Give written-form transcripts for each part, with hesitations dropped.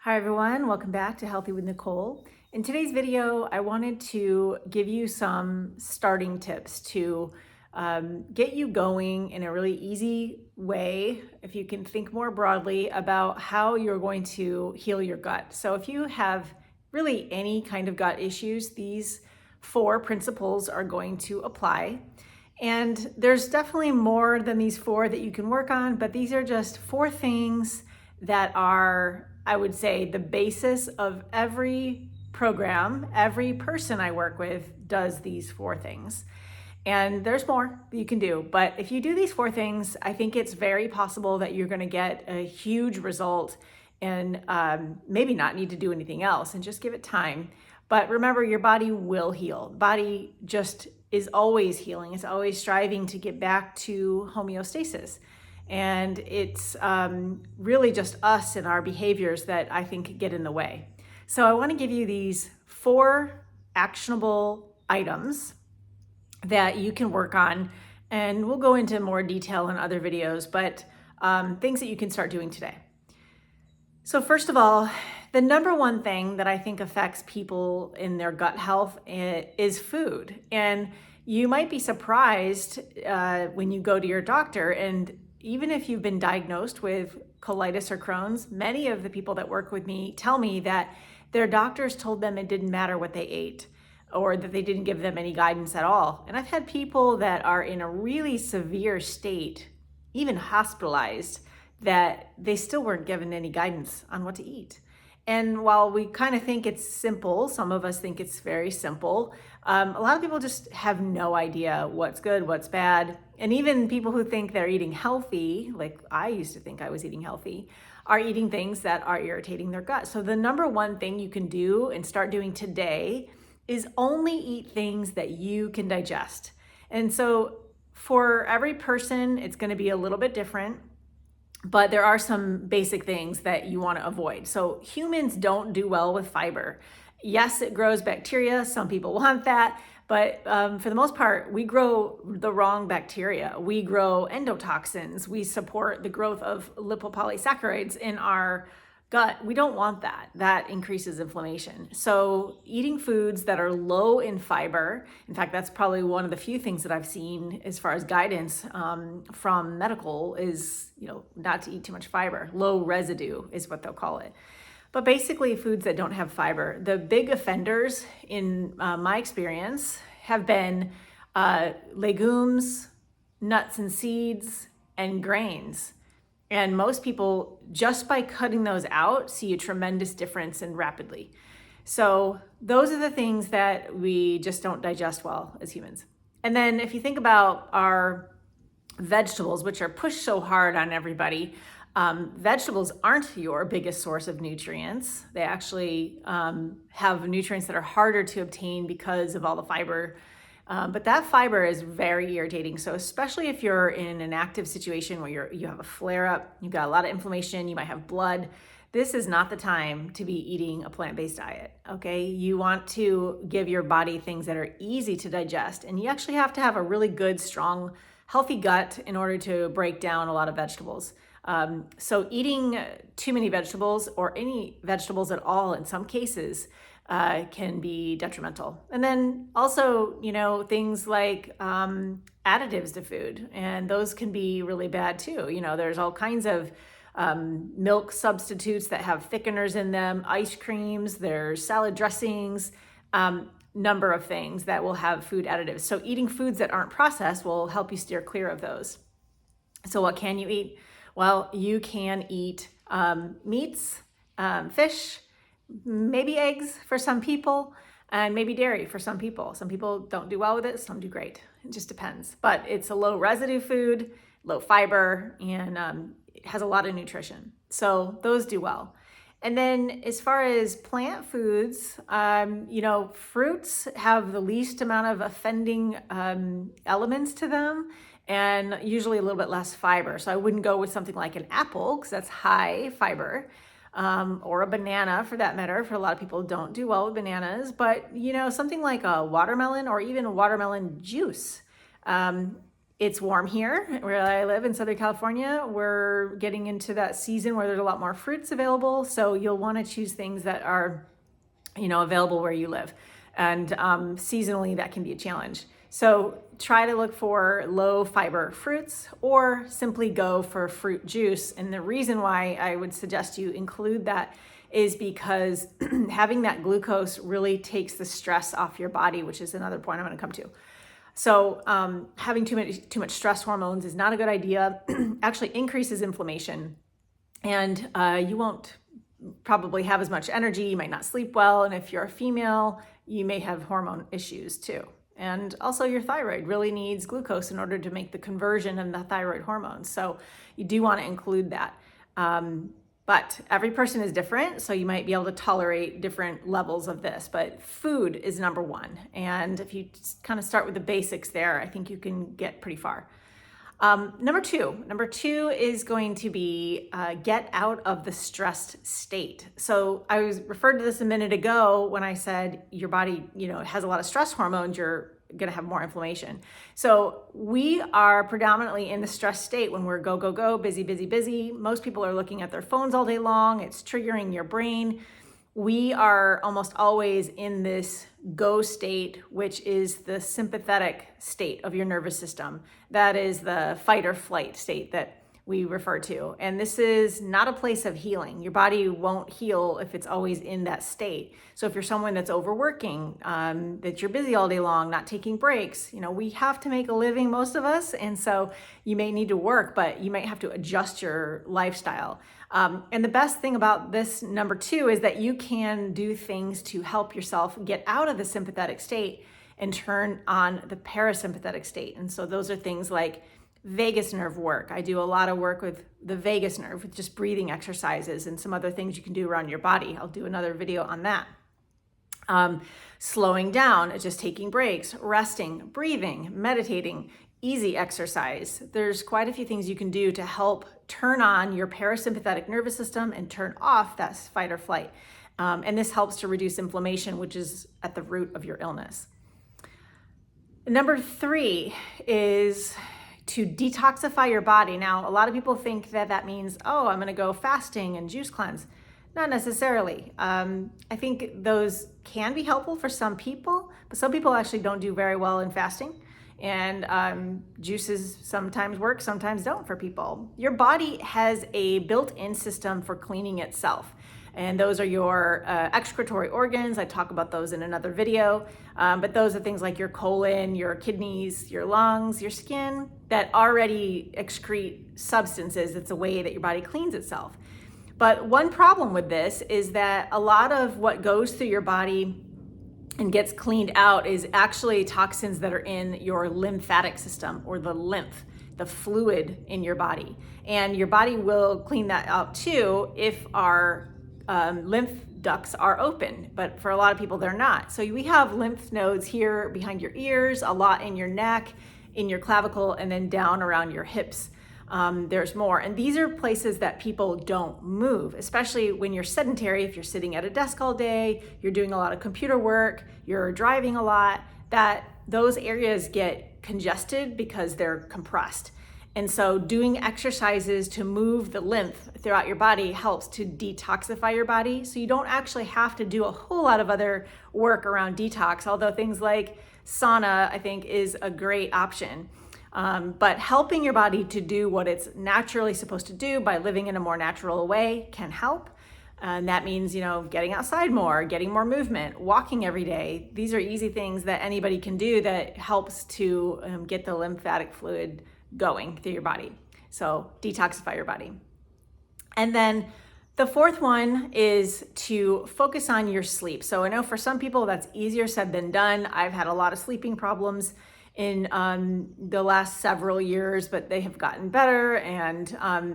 Hi everyone, welcome back to Healthy with Nicole. In today's video, I wanted to give you some starting tips to get you going in a really easy way, if you can think more broadly about how you're going to heal your gut. So if you have really any kind of gut issues, these 4 principles are going to apply. And there's definitely more than these 4 that you can work on, but these are just 4 things that are, I would say, the basis of every program. Every person I work with does these 4 things. And there's more that you can do. But if you do these 4 things, I think it's very possible that you're going to get a huge result and maybe not need to do anything else and just give it time. But remember, your body will heal. Body just is always healing. It's always striving to get back to homeostasis. And it's really just us and our behaviors that I think get in the way. So I want to give you these 4 actionable items that you can work on. And we'll go into more detail in other videos, but things that you can start doing today. So first of all, the number one thing that I think affects people in their gut health is food. And you might be surprised when you go to your doctor, and even if you've been diagnosed with colitis or Crohn's, many of the people that work with me tell me that their doctors told them it didn't matter what they ate, or that they didn't give them any guidance at all. And I've had people that are in a really severe state, even hospitalized, that they still weren't given any guidance on what to eat. And while we kind of think it's simple, some of us think it's very simple, a lot of people just have no idea what's good, what's bad. And even people who think they're eating healthy, like I used to think I was eating healthy, are eating things that are irritating their gut. So the number one thing you can do and start doing today is only eat things that you can digest. And so for every person, it's going to be a little bit different. But there are some basic things that you want to avoid. So humans don't do well with fiber. Yes, it grows bacteria. Some people want that. But for the most part, we grow the wrong bacteria. We grow endotoxins. We support the growth of lipopolysaccharides in our gut. We don't want that. That increases inflammation. So eating foods that are low in fiber, in fact, that's probably one of the few things that I've seen as far as guidance from medical is, not to eat too much fiber. Low residue is what they'll call it. But basically foods that don't have fiber. The big offenders in my experience have been legumes, nuts and seeds, and grains. And most people, just by cutting those out, see a tremendous difference and rapidly. So those are the things that we just don't digest well as humans. And then if you think about our vegetables, which are pushed so hard on everybody, vegetables aren't your biggest source of nutrients. They actually have nutrients that are harder to obtain because of all the fiber. But that fiber is very irritating. So especially if you're in an active situation where you have a flare up, you've got a lot of inflammation, you might have blood, this is not the time to be eating a plant-based diet, okay? You want to give your body things that are easy to digest. And you actually have to have a really good, strong, healthy gut in order to break down a lot of vegetables. So eating too many vegetables or any vegetables at all in some cases can be detrimental. And then also, things like additives to food, and those can be really bad too. There's all kinds of milk substitutes that have thickeners in them, ice creams, there's salad dressings, number of things that will have food additives. So eating foods that aren't processed will help you steer clear of those. So what can you eat? Well, you can eat meats, fish, maybe eggs for some people, and maybe dairy for some people. Some people don't do well with it, some do great. It just depends. But it's a low residue food, low fiber, and it has a lot of nutrition. So those do well. And then as far as plant foods, fruits have the least amount of offending elements to them, and usually a little bit less fiber. So I wouldn't go with something like an apple, because that's high fiber. Or a banana for that matter. For a lot of people don't do well with bananas, but something like a watermelon or even a watermelon juice It's warm here where I live in Southern California. We're getting into that season where there's a lot more fruits available. So you'll want to choose things that are, available where you live. And seasonally, that can be a challenge. So try to look for low fiber fruits or simply go for fruit juice. And the reason why I would suggest you include that is because having that glucose really takes the stress off your body, which is another point I'm going to come to. So having too much stress hormones is not a good idea. Actually increases inflammation, and you won't probably have as much energy. You might not sleep well, and if you're a female, you may have hormone issues too. And also your thyroid really needs glucose in order to make the conversion of the thyroid hormones. So you do want to include that. But every person is different, so you might be able to tolerate different levels of this. But food is number one. And if you kind of start with the basics there, I think you can get pretty far. Number two is going to be get out of the stressed state. So I was referred to this a minute ago when I said your body, has a lot of stress hormones, you're going to have more inflammation. So we are predominantly in the stress state when we're go, go, go, busy, busy, busy. Most people are looking at their phones all day long. It's triggering your brain. We are almost always in this go state, which is the sympathetic state of your nervous system. That is the fight or flight state that we refer to. And this is not a place of healing. Your body won't heal if it's always in that state. So if you're someone that's overworking, that you're busy all day long, not taking breaks, we have to make a living, most of us. And so you may need to work, but you might have to adjust your lifestyle. And the best thing about this number two is that you can do things to help yourself get out of the sympathetic state and turn on the parasympathetic state. And so those are things like vagus nerve work. I do a lot of work with the vagus nerve with just breathing exercises and some other things you can do around your body. I'll do another video on that. Slowing down, just taking breaks, resting, breathing, meditating, easy exercise. There's quite a few things you can do to help turn on your parasympathetic nervous system and turn off that fight or flight. And this helps to reduce inflammation, which is at the root of your illness. Number three is to detoxify your body. Now, a lot of people think that means, I'm going to go fasting and juice cleanse. Not necessarily. I think those can be helpful for some people, but some people actually don't do very well in fasting. And juices sometimes work, sometimes don't for people. Your body has a built-in system for cleaning itself. And those are your excretory organs. I talk about those in another video. But those are things like your colon, your kidneys, your lungs, your skin that already excrete substances. It's a way that your body cleans itself. But one problem with this is that a lot of what goes through your body and gets cleaned out is actually toxins that are in your lymphatic system, or the lymph, the fluid in your body. And your body will clean that out too if our lymph ducts are open, but for a lot of people they're not. So we have lymph nodes here behind your ears, a lot in your neck, in your clavicle, and then down around your hips. There's more. And these are places that people don't move, especially when you're sedentary. If you're sitting at a desk all day, you're doing a lot of computer work, you're driving a lot, that those areas get congested because they're compressed. And so doing exercises to move the lymph throughout your body helps to detoxify your body. So you don't actually have to do a whole lot of other work around detox, although things like sauna, I think, is a great option. But helping your body to do what it's naturally supposed to do by living in a more natural way can help. And that means, getting outside more, getting more movement, walking every day. These are easy things that anybody can do that helps to get the lymphatic fluid going through your body. So detoxify your body. And then the fourth one is to focus on your sleep. So I know for some people that's easier said than done. I've had a lot of sleeping problems in the last several years, but they have gotten better. And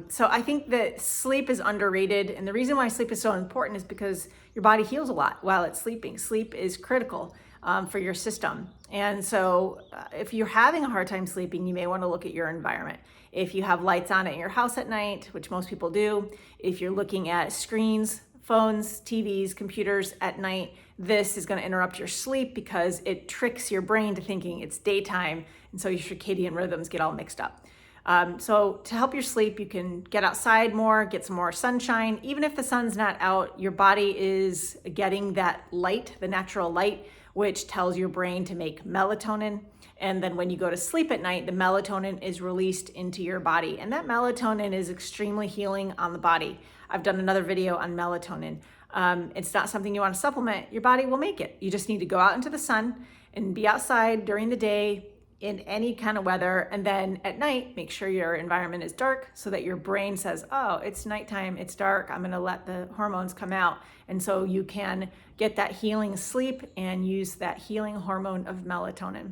so I think that sleep is underrated. And the reason why sleep is so important is because your body heals a lot while it's sleeping. Sleep is critical for your system. And so if you're having a hard time sleeping, you may want to look at your environment. If you have lights on at your house at night, which most people do, if you're looking at screens, phones, TVs, computers at night, this is going to interrupt your sleep because it tricks your brain to thinking it's daytime And so your circadian rhythms get all mixed up. So to help your sleep, you can get outside more, get some more sunshine. Even if the sun's not out, your body is getting that light, the natural light, which tells your brain to make melatonin. And then when you go to sleep at night, the melatonin is released into your body. And that melatonin is extremely healing on the body. I've done another video on melatonin. It's not something you want to supplement. Your body will make it. You just need to go out into the sun and be outside during the day in any kind of weather. And then at night, make sure your environment is dark so that your brain says, oh, it's nighttime, it's dark, I'm going to let the hormones come out. And so you can get that healing sleep and use that healing hormone of melatonin.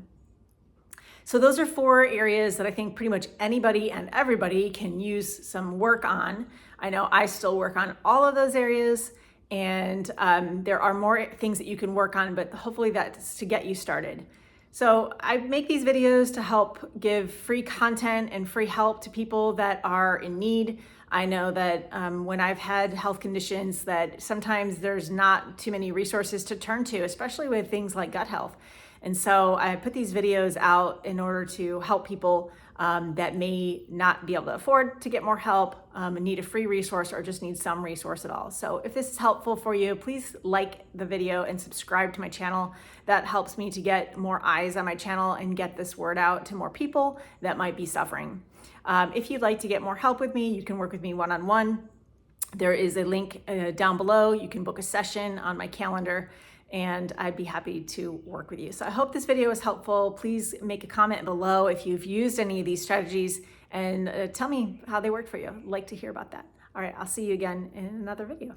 So those are 4 areas that I think pretty much anybody and everybody can use some work on. I know I still work on all of those areas, and there are more things that you can work on, but hopefully that's to get you started. So I make these videos to help give free content and free help to people that are in need. I know that when I've had health conditions that sometimes there's not too many resources to turn to, especially with things like gut health. And so I put these videos out in order to help people that may not be able to afford to get more help, need a free resource, or just need some resource at all. So if this is helpful for you, please like the video and subscribe to my channel. That helps me to get more eyes on my channel and get this word out to more people that might be suffering. If you'd like to get more help with me, you can work with me one-on-one. There is a link down below. You can book a session on my calendar, and I'd be happy to work with you. So I hope this video was helpful. Please make a comment below if you've used any of these strategies, and tell me how they worked for you. I'd like to hear about that. All right, I'll see you again in another video.